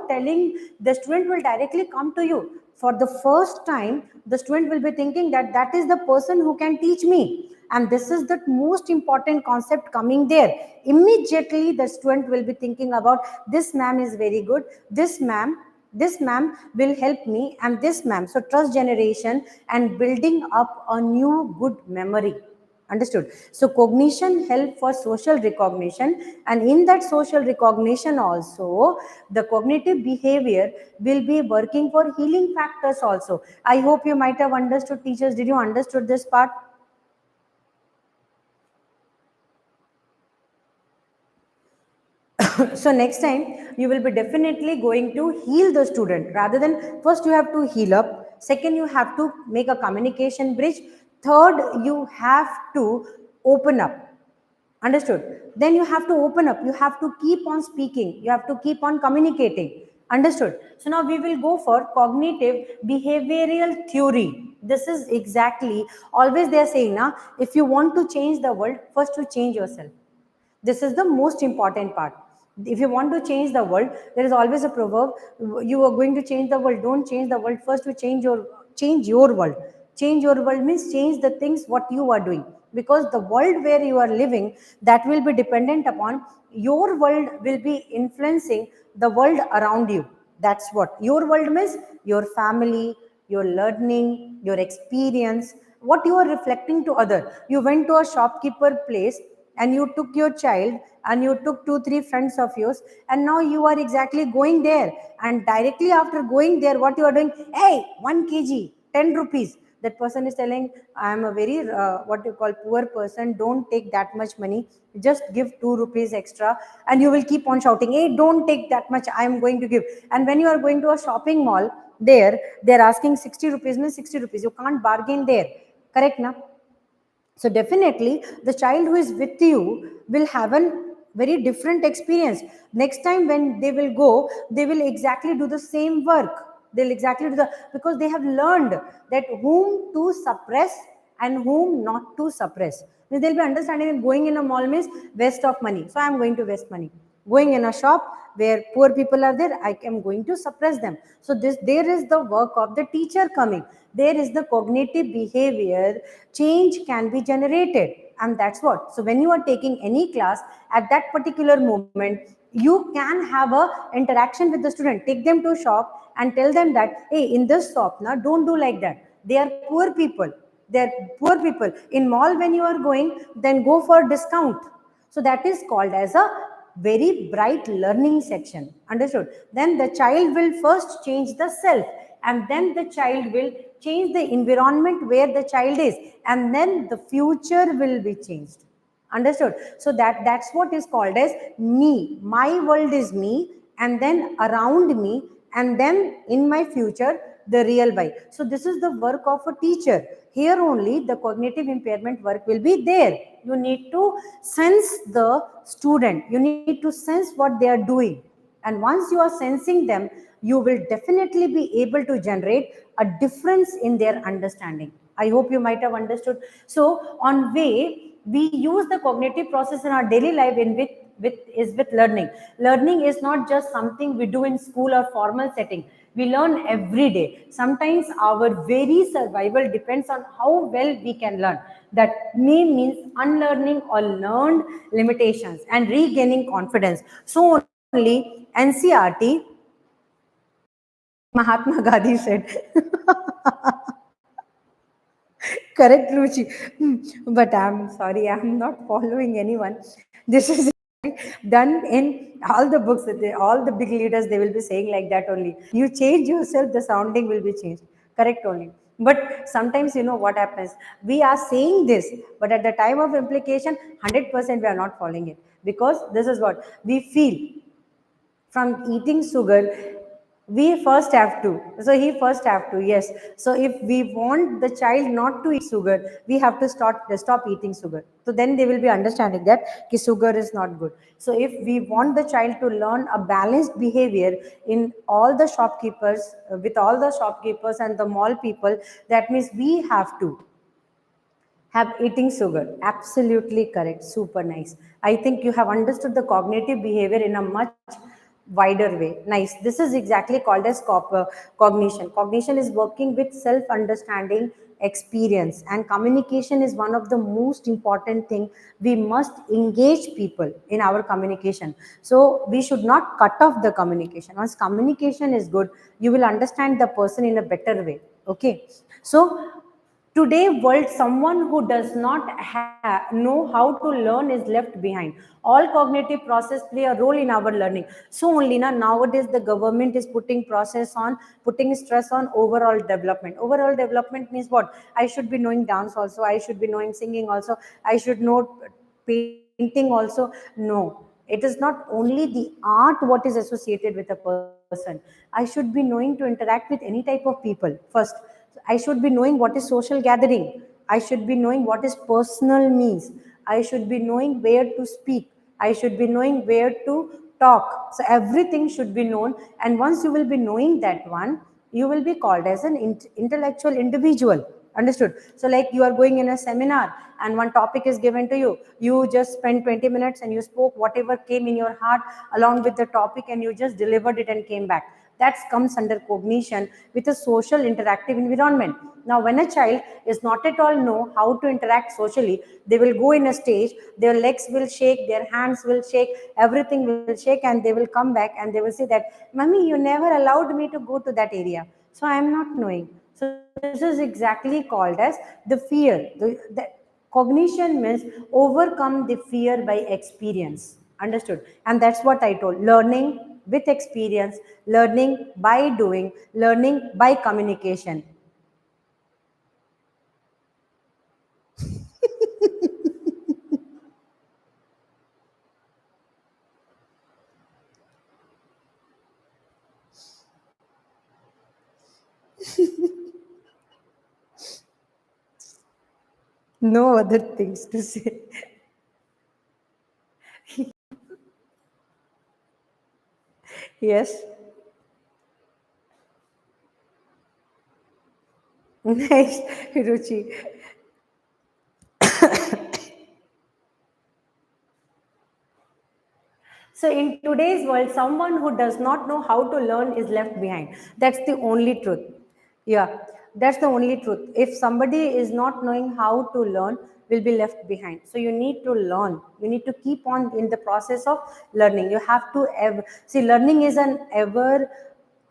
telling. The student will directly come to you. for the first time, the student will be thinking that that is the person who can teach me. And this is the most important concept coming there. Immediately, the student will be thinking about this ma'am is very good, this ma'am will help me, and this ma'am. So trust generation and building up a new good memory. Understood? So cognition help for social recognition, and in that social recognition also, the cognitive behavior will be working for healing factors also. I hope you might have understood, teachers. Did you understood this part? So next time you will be definitely going to heal the student, rather than first you have to heal up, second you have to make a communication bridge, third you have to open up. Understood? Then you have to open up, you have to keep on speaking, you have to keep on communicating. Understood? So now we will go for cognitive behavioral theory. This is exactly, always they are saying now, if you want to change the world, first you change yourself. This is the most important part. If you want to change the world, there is always a proverb, you are going to change the world, don't change the world, first you change your world. Change your world means change the things what you are doing, because the world where you are living, that will be dependent upon, your world will be influencing the world around you. That's what your world means: your family, your learning, your experience, what you are reflecting to other. You went to a shopkeeper place and you took your child and you took 2 3 friends of yours, and now you are exactly going there, and directly after going there, what you are doing, hey, 1 kg 10 rupees. That person is telling, I am a very what you call poor person, don't take that much money, just give 2 rupees extra. And you will keep on shouting, hey, don't take that much, I am going to give. And when you are going to a shopping mall, there they're asking 60 rupees means 60 rupees, you can't bargain there. Correct now? So definitely the child who is with you will have a very different experience. Next time when they will go, they will exactly do the same work. They'll exactly do the, because they have learned that whom to suppress and whom not to suppress. Means they'll be understanding that going in a mall means waste of money. So I'm going to waste money. Going in a shop where poor people are there, I am going to suppress them. So this, there is the work of the teacher coming. There is the cognitive behavior change can be generated, and that's what. So when you are taking any class, at that particular moment, you can have a interaction with the student. Take them to shop and tell them that, hey, in this shop now, don't do like that. They are poor people. They are poor people. In mall, when you are going, then go for discount. So that is called as a very bright learning section. Understood? Then the child will first change the self, and then the child will change the environment where the child is, and then the future will be changed. Understood? So that's what is called as me. My world is me, and then around me, and then in my future the real by. So this is the work of a teacher. Here only the cognitive impairment work will be there. You need to sense the student, you need to sense what they are doing, and once you are sensing them, you will definitely be able to generate a difference in their understanding. I hope you might have understood. So on way we use the cognitive process in our daily life in with learning. Learning is not just something we do in school or formal setting. We learn every day. Sometimes our very survival depends on how well we can learn. That may means unlearning or learned limitations and regaining confidence. So only NCRT, Mahatma Gandhi said, correct, Ruchi. But I'm sorry, I'm not following anyone. This is done in all the books, all the big leaders, they will be saying like that only. You change yourself, the sounding will be changed. Correct only. But sometimes you know what happens. We are saying this, but at the time of implication, 100% we are not following it. Because this is what we feel from eating sugar, we first have to, so he first have to, yes. So if we want the child not to eat sugar, we have to stop eating sugar. So then they will be understanding that sugar is not good. So if we want the child to learn a balanced behavior in all the shopkeepers, with all the shopkeepers and the mall people, that means we have to have eating sugar. Absolutely correct. Super nice. I think you have understood the cognitive behavior in a much wider way. Nice. This is exactly called as cognition. Cognition is working with self understanding, experience, and communication is one of the most important thing. We must engage people in our communication, so we should not cut off the communication. Once communication is good, you will understand the person in a better way. Okay, so today world, someone who does not know how to learn is left behind. All cognitive process play a role in our learning. So only now, nowadays the government is putting stress on overall development. Overall development means what? I should be knowing dance also, I should be knowing singing also, I should know painting also. No, it is not only the art what is associated with a person. I should be knowing to interact with any type of people first. I should be knowing what is social gathering. I should be knowing what is personal needs. I should be knowing where to speak. I should be knowing where to talk. So everything should be known. And once you will be knowing that one, you will be called as an intellectual individual. Understood? So like you are going in a seminar and one topic is given to you. You just spent 20 minutes and you spoke whatever came in your heart along with the topic and you just delivered it and came back. That comes under cognition with a social interactive environment. Now, when a child is not at all know how to interact socially, they will go in a stage, their legs will shake, their hands will shake, everything will shake, and they will come back and they will say that, Mummy, you never allowed me to go to that area. So I am not knowing. So this is exactly called as the fear. The cognition means overcome the fear by experience. Understood? And that's what I told. Learning with experience, learning by doing, learning by communication. No other things to say. Yes. Nice, Ruchi. So in today's world, someone who does not know how to learn is left behind. That's the only truth. Yeah, that's the only truth. If somebody is not knowing how to learn, will be left behind. So you need to learn. You need to keep on in the process of learning. You have to ever see, learning is an ever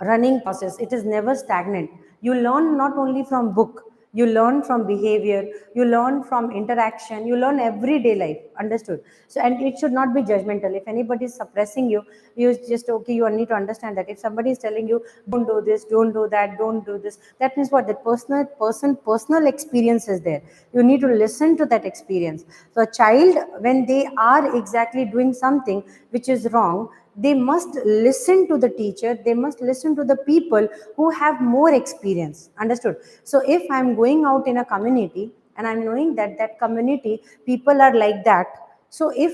running process. It is never stagnant. You learn not only from book, you learn from behavior, you learn from interaction, you learn everyday life. Understood? So and it should not be judgmental. If anybody is suppressing you, you just, okay, you need to understand that if somebody is telling you don't do this, don't do that, don't do this, that means what? That personal experience is there. You need to listen to that experience. So a child, when they are exactly doing something which is wrong, they must listen to the teacher, they must listen to the people who have more experience. Understood? So if I'm going out in a community and I'm knowing that that community people are like that, so if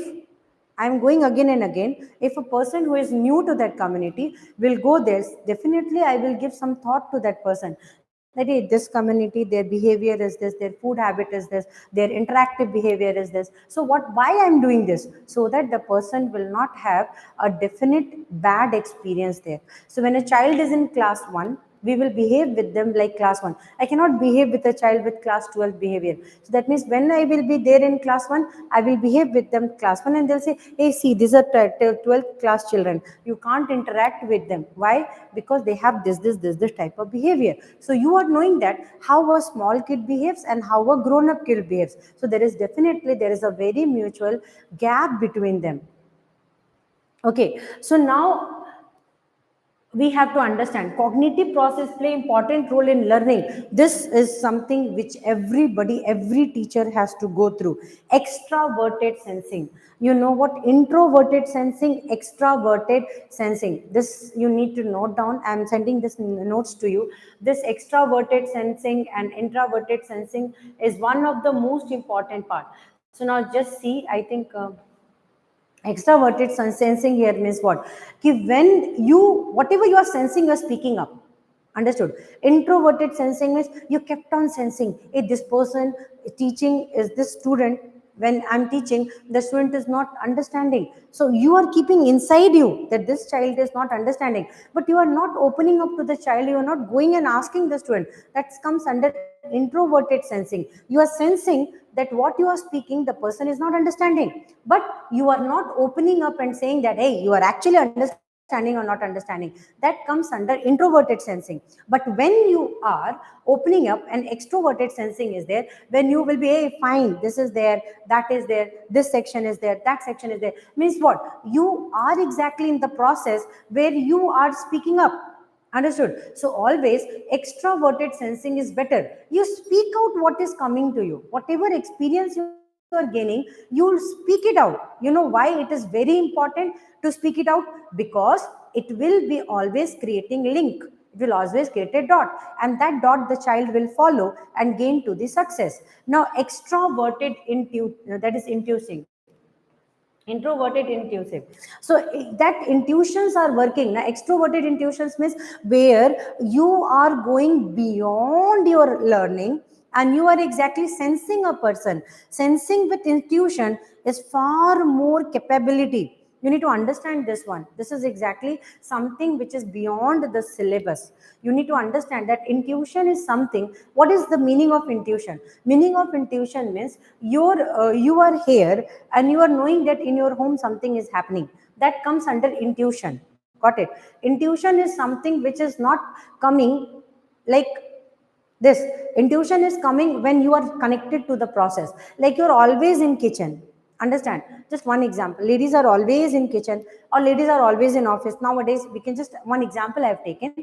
I'm going again and again, if a person who is new to that community will go there, definitely I will give some thought to that person, that hey, this community, their behavior is this, their food habit is this, their interactive behavior is this. So why I'm doing this? So that the person will not have a definite bad experience there. So when a child is in class 1, we will behave with them like class 1. I cannot behave with a child with class 12 behavior. So that means when I will be there in class 1, I will behave with them class 1, and they'll say, hey, see, these are 12th class children. You can't interact with them. Why? Because they have this type of behavior. So you are knowing that how a small kid behaves and how a grown up kid behaves. So there is a very mutual gap between them. Okay, so now we have to understand cognitive process play important role in learning. This is something which every teacher has to go through. Extroverted sensing, you know what? Introverted sensing, extroverted sensing, this you need to note down. I'm sending this notes to you. This extroverted sensing and introverted sensing is one of the most important part. So now just see, I think extroverted sensing here means what? When you, whatever you are sensing, you are speaking up. Understood? Introverted sensing means you kept on sensing, hey, this person teaching is this student, when I'm teaching, the student is not understanding. So you are keeping inside you that this child is not understanding, but you are not opening up to the child. You are not going and asking the student. That comes under introverted sensing. You are sensing that what you are speaking, the person is not understanding, but you are not opening up and saying that, hey, you are actually understanding or not understanding. That comes under introverted sensing. But when you are opening up, and extroverted sensing is there, when you will be, hey, fine, this is there, that is there, this section is there, that section is there, means what? You are exactly in the process where you are speaking up. Understood? So always extroverted sensing is better. You speak out what is coming to you, whatever experience you are gaining, you will speak it out. You know why it is very important to speak it out? Because it will be always creating link. It will always create a dot, and that dot the child will follow and gain to the success. Now extroverted that is intuiting, introverted intuitive. So that intuitions are working. Now extroverted intuitions means where you are going beyond your learning, and you are exactly sensing a person. Sensing with intuition is far more capability. You need to understand this one. This is exactly something which is beyond the syllabus. You need to understand that intuition is something. What is the meaning of intuition? Meaning of intuition means you are here and you are knowing that in your home something is happening. That comes under intuition. Got it? Intuition is something which is not coming like this. Intuition is coming when you are connected to the process. Like you're always in kitchen. Understand? Just one example. Ladies are always in kitchen, or ladies are always in office. Nowadays, we can just, one example I have taken.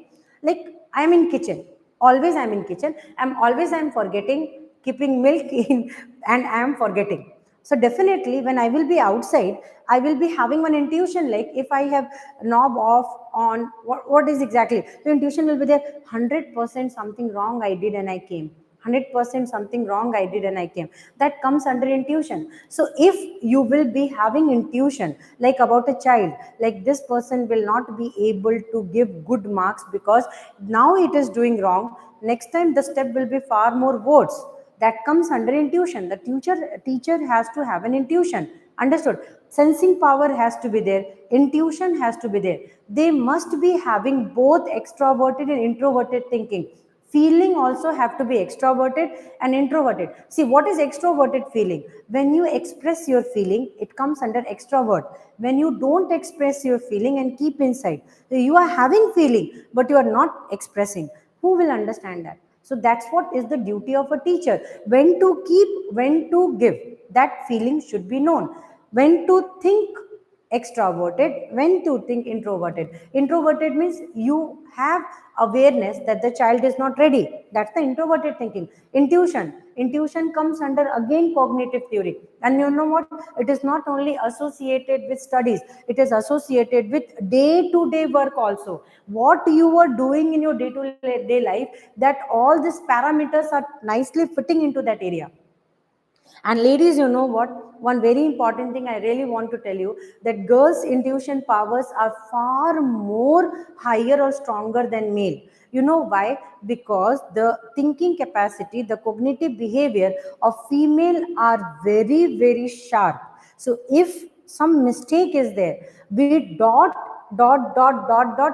Like I am in kitchen. Always I am in kitchen. I'm forgetting keeping milk in, and I am forgetting. So definitely when I will be outside, I will be having one intuition, like if I have knob off on, what is exactly, the intuition will be there, 100% something wrong I did and I came. 100% something wrong I did and I came. That comes under intuition. So if you will be having intuition, like about a child, like this person will not be able to give good marks because now it is doing wrong. Next time the step will be far more worse. That comes under intuition. The teacher has to have an intuition. Understood? Sensing power has to be there, intuition has to be there. They must be having both extroverted and introverted thinking. Feeling also have to be extroverted and introverted. See, what is extroverted feeling? When you express your feeling, it comes under extrovert. When you don't express your feeling and keep inside, so you are having feeling but you are not expressing, who will understand that? So that's what is the duty of a teacher. When to keep, when to give, that feeling should be known. When to think extroverted, when to think introverted. Introverted means you have awareness that the child is not ready. That's the introverted thinking. Intuition comes under again cognitive theory. And you know what? It is not only associated with studies, it is associated with day to day work also. What you are doing in your day to day life, that all these parameters are nicely fitting into that area. And ladies, you know what? One very important thing I really want to tell you, that girls' intuition powers are far more higher or stronger than male. You know why? Because the thinking capacity, the cognitive behavior of female are very, very sharp. So if some mistake is there, we dot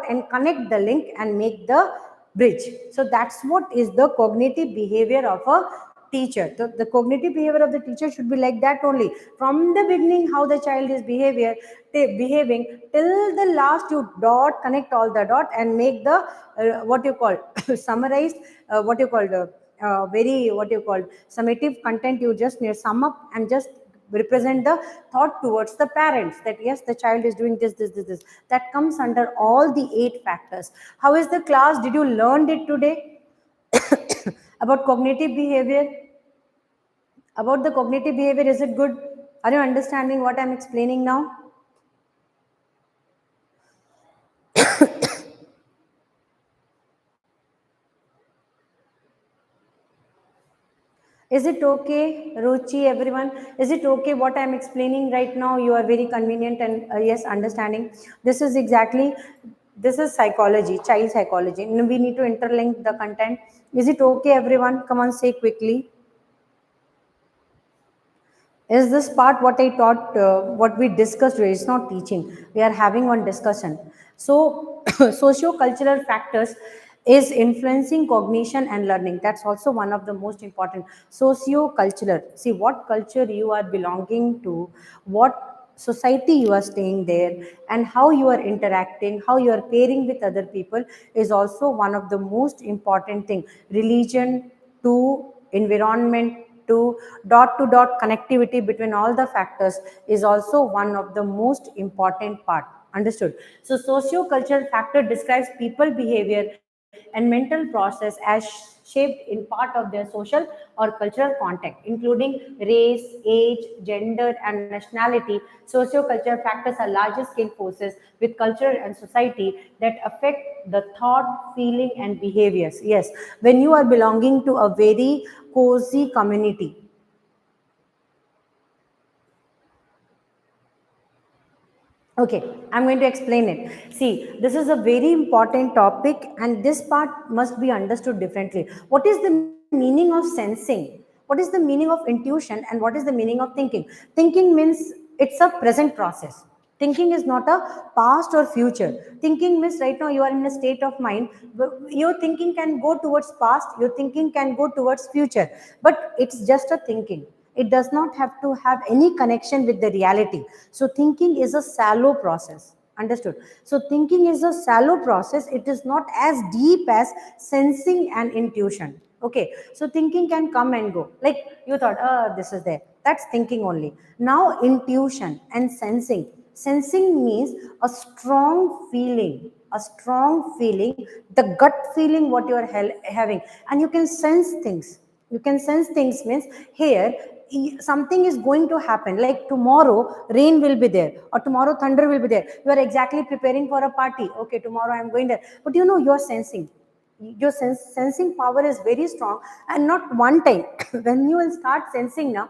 and connect the link and make the bridge. So that's what is the cognitive behavior of a teacher. The cognitive behavior of the teacher should be like that only. From the beginning, how the child is behaving till the last, you dot, connect all the dot and make the what you call summarized, what you call the very, what you call summative content. You just need sum up and just represent the thought towards the parents, that yes, the child is doing this. That comes under all the 8 factors. How is the class? Did you learn it today? About cognitive behavior? About the cognitive behavior, is it good? Are you understanding what I'm explaining now? Is it okay, Ruchi, everyone? Is it okay what I'm explaining right now? You are very convenient and yes, understanding. This is exactly, this is psychology, child psychology. We need to interlink the content. Is it okay, everyone? Come on, say quickly. Is this part what I taught, what we discussed today? It's not teaching. We are having one discussion. So, socio-cultural factors is influencing cognition and learning. That's also one of the most important. Socio-cultural. See what culture you are belonging to, what society you are staying there, and how you are interacting, how you are pairing with other people is also one of the most important thing. Religion to environment to dot connectivity between all the factors is also one of the most important part. Understood? So socio-cultural factor describes people behavior and mental process as shaped in part of their social or cultural context, including race, age, gender, and nationality. Socio-cultural factors are larger scale forces with culture and society that affect the thought, feeling, and behaviors. Yes, when you are belonging to a very cozy community. Okay, I'm going to explain it. See, this is a very important topic, and this part must be understood differently. What is the meaning of sensing? What is the meaning of intuition? And what is the meaning of thinking? Thinking means it's a present process. Thinking is not a past or future. Thinking means right now you are in a state of mind. Your thinking can go towards past, your thinking can go towards future, but it's just a thinking. It does not have to have any connection with the reality. So thinking is a shallow process. Understood? So thinking is a shallow process. It is not as deep as sensing and intuition. Okay, so thinking can come and go. Like you thought, oh, this is there. That's thinking only. Now intuition and sensing. Sensing means a strong feeling, the gut feeling what you are having, and you can sense things. You can sense things means here something is going to happen, like tomorrow rain will be there or tomorrow thunder will be there. You are exactly preparing for a party. Okay, tomorrow I am going there, but you know you are sensing. Your sensing power is very strong, and not one time. When you will start sensing now,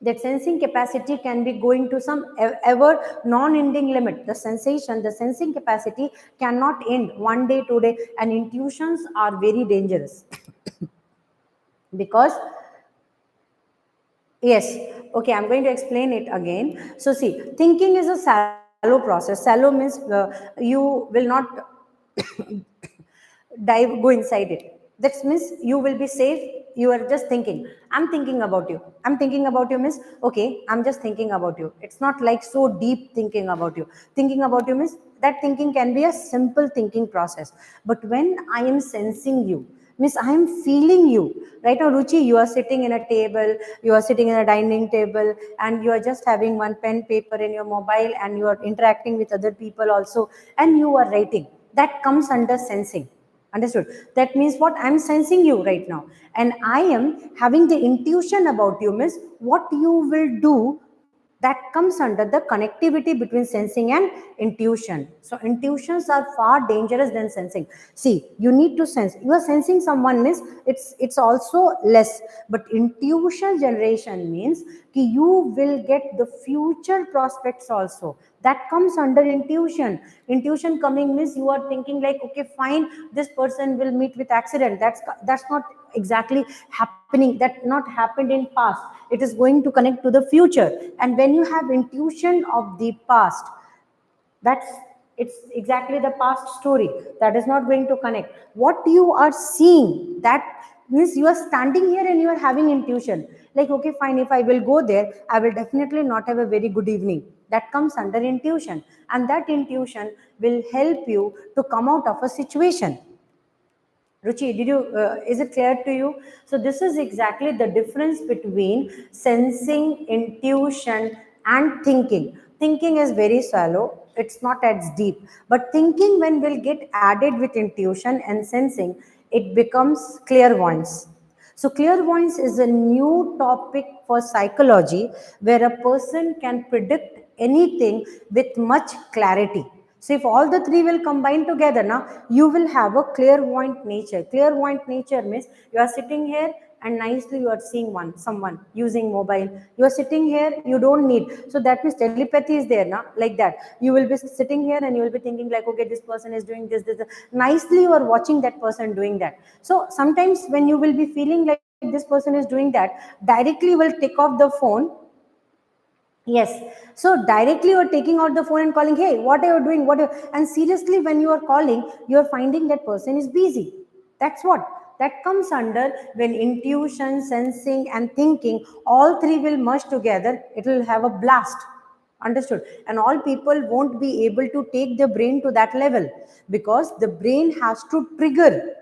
that sensing capacity can be going to some ever non-ending limit. The sensation, the sensing capacity cannot end one day, 2 day, and intuitions are very dangerous. Because yes, okay, I'm going to explain it again. So see, thinking is a shallow process. Shallow means you will not go inside it. That means you will be safe. You are just thinking, I'm thinking about you, I'm thinking about you means okay, I'm just thinking about you. It's not like so deep thinking about you. Thinking about you means that thinking can be a simple thinking process. But when I am sensing you means I am feeling you. Right now, Ruchi, you are sitting in a table, you are sitting in a dining table, and you are just having one pen paper in your mobile, and you are interacting with other people also, and you are writing. That comes under sensing. Understood? That means what? I'm sensing you right now, and I am having the intuition about you means what you will do. That comes under the connectivity between sensing and intuition. So intuitions are far dangerous than sensing. See, you need to sense. You are sensing someone means it's also less, but intuition generation means कि you will get the future prospects also. That comes under intuition. Intuition coming means you are thinking like, okay, fine, this person will meet with accident. That's not exactly happening. That not happened in past. It is going to connect to the future. And when you have intuition of the past, that's it's exactly the past story. That is not going to connect. What you are seeing, that means you are standing here and you are having intuition. Like, okay, fine, if I will go there, I will definitely not have a very good evening. That comes under intuition, and that intuition will help you to come out of a situation. Ruchi, is it clear to you? So this is exactly the difference between sensing, intuition, and thinking. Thinking is very shallow. It's not as deep. But thinking, when will get added with intuition and sensing, it becomes clairvoyance. So clairvoyance is a new topic for psychology where a person can predict anything with much clarity. So if all the three will combine together, now you will have a clairvoyant nature. Clairvoyant nature means you are sitting here and nicely you are seeing someone using mobile. You are sitting here, you don't need. So that means telepathy is there now, like that. You will be sitting here and you will be thinking like, okay, this person is doing this. Nicely you are watching that person doing that. So sometimes when you will be feeling like this person is doing that, directly will take off the phone Yes. So directly you're taking out the phone and calling, hey, what are you doing? And seriously, when you are calling, you're finding that person is busy. That's what. That comes under when intuition, sensing, and thinking, all three will merge together, it will have a blast. Understood? And all people won't be able to take the brain to that level because the brain has to trigger.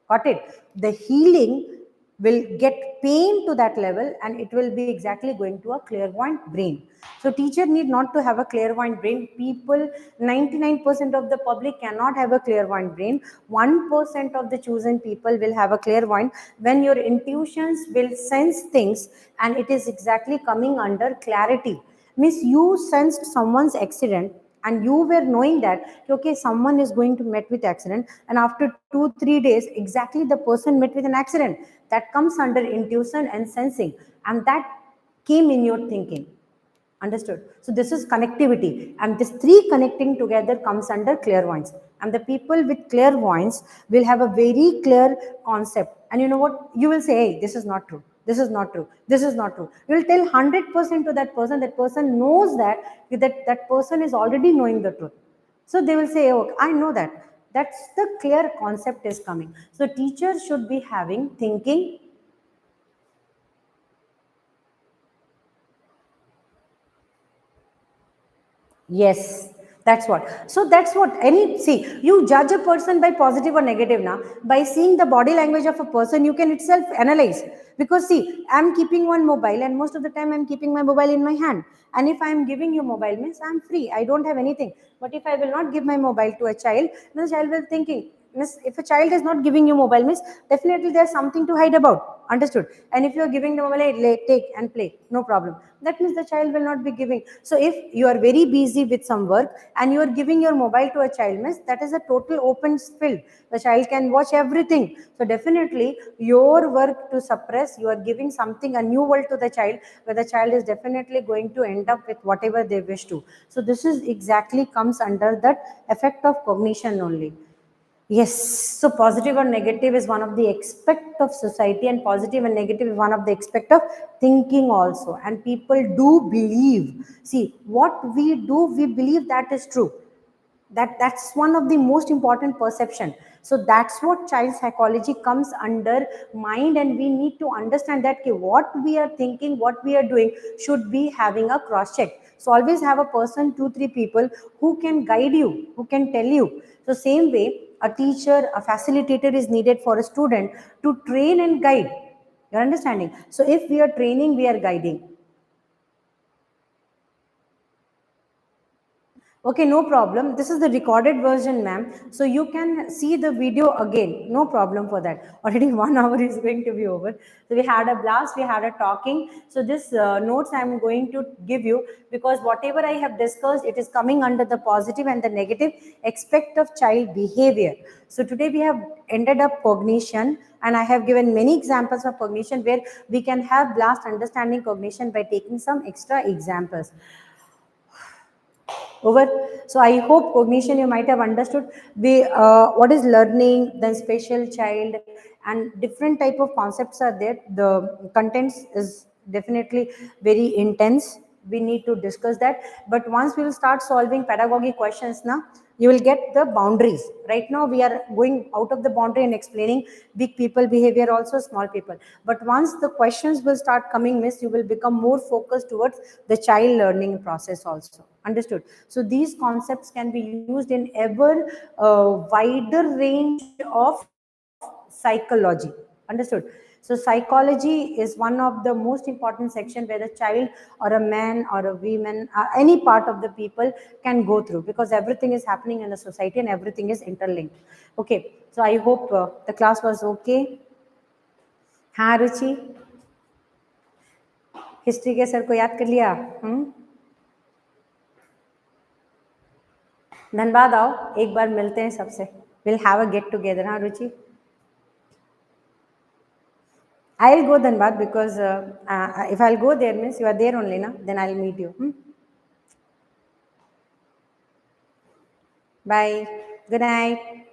Got it? The healing will get pain to that level and it will be exactly going to a clairvoyant brain. So teacher need not to have a clairvoyant brain. People, 99% of the public cannot have a clairvoyant brain. 1% of the chosen people will have a clairvoyant when your intuitions will sense things and it is exactly coming under clarity. Means you sensed someone's accident and you were knowing that okay, someone is going to meet with accident, and after 2-3 days exactly the person met with an accident. That comes under intuition and sensing, and that came in your thinking. Understood? So this is connectivity, and this three connecting together comes under clairvoyance. And the people with clairvoyance will have a very clear concept. And you know what? You will say, hey, this is not true. This is not true. This is not true. You will tell 100% to that person. That person knows that person is already knowing the truth. So they will say, oh, I know that. That's the clear concept is coming. So teachers should be having thinking. Yes, that's what. So that's what any see. You judge a person by positive or negative now. By seeing the body language of a person, you can itself analyze. Because see, I'm keeping one mobile, and most of the time I'm keeping my mobile in my hand. And if I'm giving you mobile, means I'm free. I don't have anything. But if I will not give my mobile to a child, then the child will thinking. Means if a child is not giving you mobile, means definitely there's something to hide about. Understood? And if you're giving the mobile, hey, take and play, no problem. That means the child will not be giving. So if you are very busy with some work and you are giving your mobile to a child, means that is a total open field. The child can watch everything. So definitely your work to suppress, you are giving something, a new world to the child, where the child is definitely going to end up with whatever they wish to. So this is exactly comes under that effect of cognition only. Yes, so positive or negative is one of the aspect of society, and positive and negative is one of the aspect of thinking also. And people do believe. See, what we do, we believe that is true. That's one of the most important perception. So that's what child psychology comes under mind, and we need to understand that okay, what we are thinking, what we are doing should be having a cross check. So always have a person, 2-3 people who can guide you, who can tell you. So same way a teacher, a facilitator is needed for a student to train and guide. You're understanding? So if we are training, we are guiding. Okay, no problem. This is the recorded version, ma'am. So you can see the video again. No problem for that. Already 1 hour is going to be over. So we had a blast. We had a talking. So this notes I am going to give you, because whatever I have discussed, it is coming under the positive and the negative aspect of child behavior. So today we have ended up cognition, and I have given many examples of cognition where we can have blast understanding cognition by taking some extra examples. Over. So I hope cognition you might have understood. We what is learning, then special child, and different type of concepts are there. The contents is definitely very intense. We need to discuss that. But once we will start solving pedagogy questions now, you will get the boundaries. Right now we are going out of the boundary and explaining big people behavior, also small people. But once the questions will start coming, miss, you will become more focused towards the child learning process also. Understood? So these concepts can be used in ever wider range of psychology. Understood? So psychology is one of the most important section where a child or a man or a woman, any part of the people can go through, because everything is happening in the society and everything is interlinked. Okay, so I hope the class was okay. हाँ रुचि, history के sir को याद कर लिया? धनबाद आओ, एक बार मिलते हैं सबसे. Will have a get together. हाँ रुचि, I'll go Dhanbad, because if I'll go there means you are there only, na? Then I'll meet you. Bye. Good night.